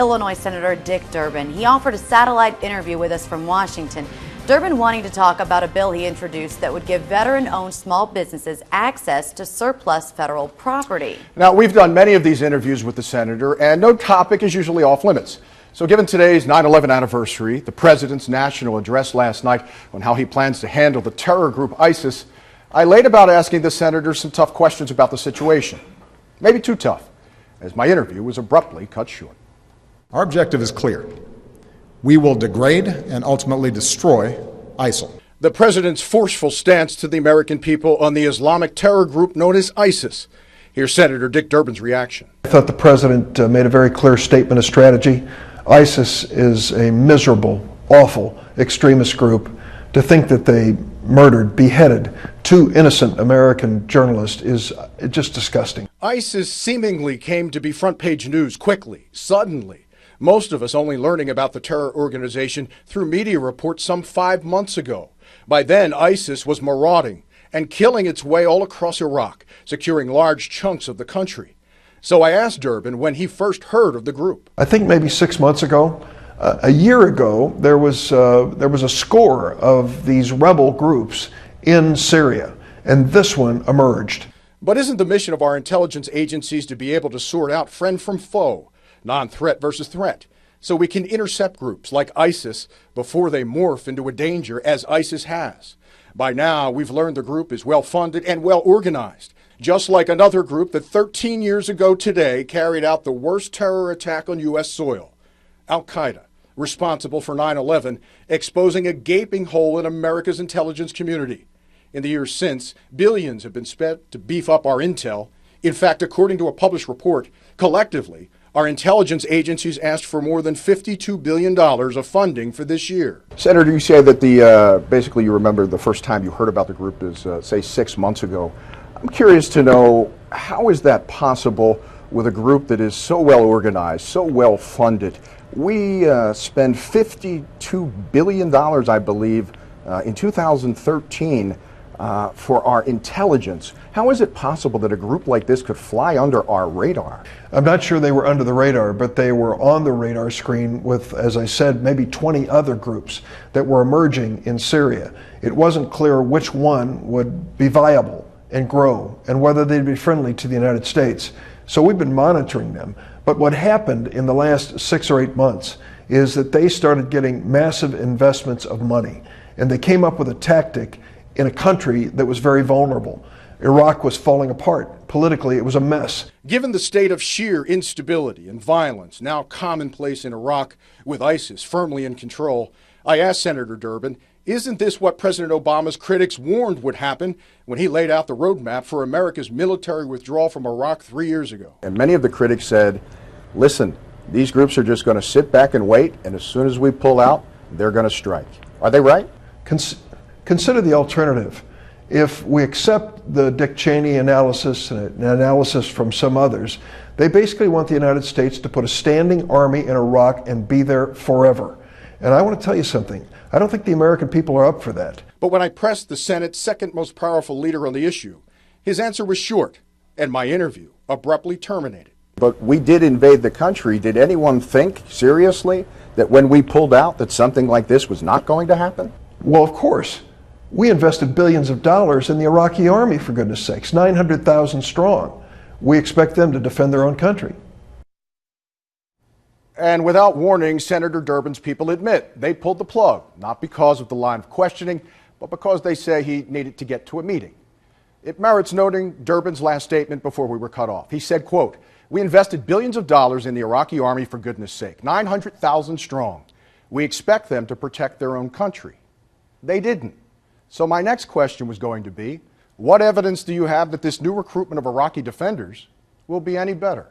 Illinois Senator Dick Durbin. He offered a satellite interview with us from Washington. Durbin wanting to talk about a bill he introduced that would give veteran-owned small businesses access to surplus federal property. Now, we've done many of these interviews with the senator, and no topic is usually off limits. So given today's 9/11 anniversary, the president's national address last night on how he plans to handle the terror group ISIS, I laid about asking the senator some tough questions about the situation. Maybe too tough, as my interview was abruptly cut short. Our objective is clear. We will degrade and ultimately destroy ISIL. The president's forceful stance to the American people on the Islamic terror group known as ISIS. Here's Senator Dick Durbin's reaction. I thought the president made a very clear statement of strategy. ISIS is a miserable, awful extremist group. To think that they murdered, beheaded 2 innocent American journalists is just disgusting. ISIS seemingly came to be front page news quickly, suddenly. Most of us only learning about the terror organization through media reports some 5 months ago. By then, ISIS was marauding and killing its way all across Iraq, securing large chunks of the country. So I asked Durbin when he first heard of the group. I think maybe 6 months ago. A year ago, there was a score of these rebel groups in Syria, and this one emerged. But isn't the mission of our intelligence agencies to be able to sort out friend from foe, non-threat versus threat, so we can intercept groups like ISIS before they morph into a danger as ISIS has? By now, we've learned the group is well-funded and well-organized, just like another group that 13 years ago today carried out the worst terror attack on U.S. soil, Al-Qaeda, responsible for 9/11, exposing a gaping hole in America's intelligence community. In the years since, billions have been spent to beef up our intel. In fact, according to a published report, collectively, our intelligence agencies asked for more than $52 billion of funding for this year. Senator, you say that basically you remember the first time you heard about the group is, say, 6 months ago. I'm curious to know, how is that possible with a group that is so well organized, so well funded? We spend $52 billion, I believe, in 2013 for our intelligence. How is it possible that a group like this could fly under our radar? I'm not sure they were under the radar, but they were on the radar screen with, as I said, maybe 20 other groups that were emerging in Syria. It wasn't clear which one would be viable and grow and whether they'd be friendly to the United States. So we've been monitoring them. But what happened in the last 6 or 8 months is that they started getting massive investments of money. And they came up with a tactic in a country that was very vulnerable. Iraq was falling apart. Politically, it was a mess. Given the state of sheer instability and violence now commonplace in Iraq with ISIS firmly in control, I asked Senator Durbin, isn't this what President Obama's critics warned would happen when he laid out the roadmap for America's military withdrawal from Iraq 3 years ago? And many of the critics said, listen, these groups are just going to sit back and wait, and as soon as we pull out, they're going to strike. Are they right? Consider the alternative. If we accept the Dick Cheney analysis and an analysis from some others, they basically want the United States to put a standing army in Iraq and be there forever. And I want to tell you something. I don't think the American people are up for that. But when I pressed the Senate's second most powerful leader on the issue, his answer was short, and my interview abruptly terminated. But we did invade the country. Did anyone think seriously that when we pulled out that something like this was not going to happen? Well, of course. We invested billions of dollars in the Iraqi army, for goodness sakes, 900,000 strong. We expect them to defend their own country. And without warning, Senator Durbin's people admit they pulled the plug, not because of the line of questioning, but because they say he needed to get to a meeting. It merits noting Durbin's last statement before we were cut off. He said, quote, "We invested billions of dollars in the Iraqi army, for goodness sake, 900,000 strong. We expect them to protect their own country." They didn't. So my next question was going to be, what evidence do you have that this new recruitment of Iraqi defenders will be any better?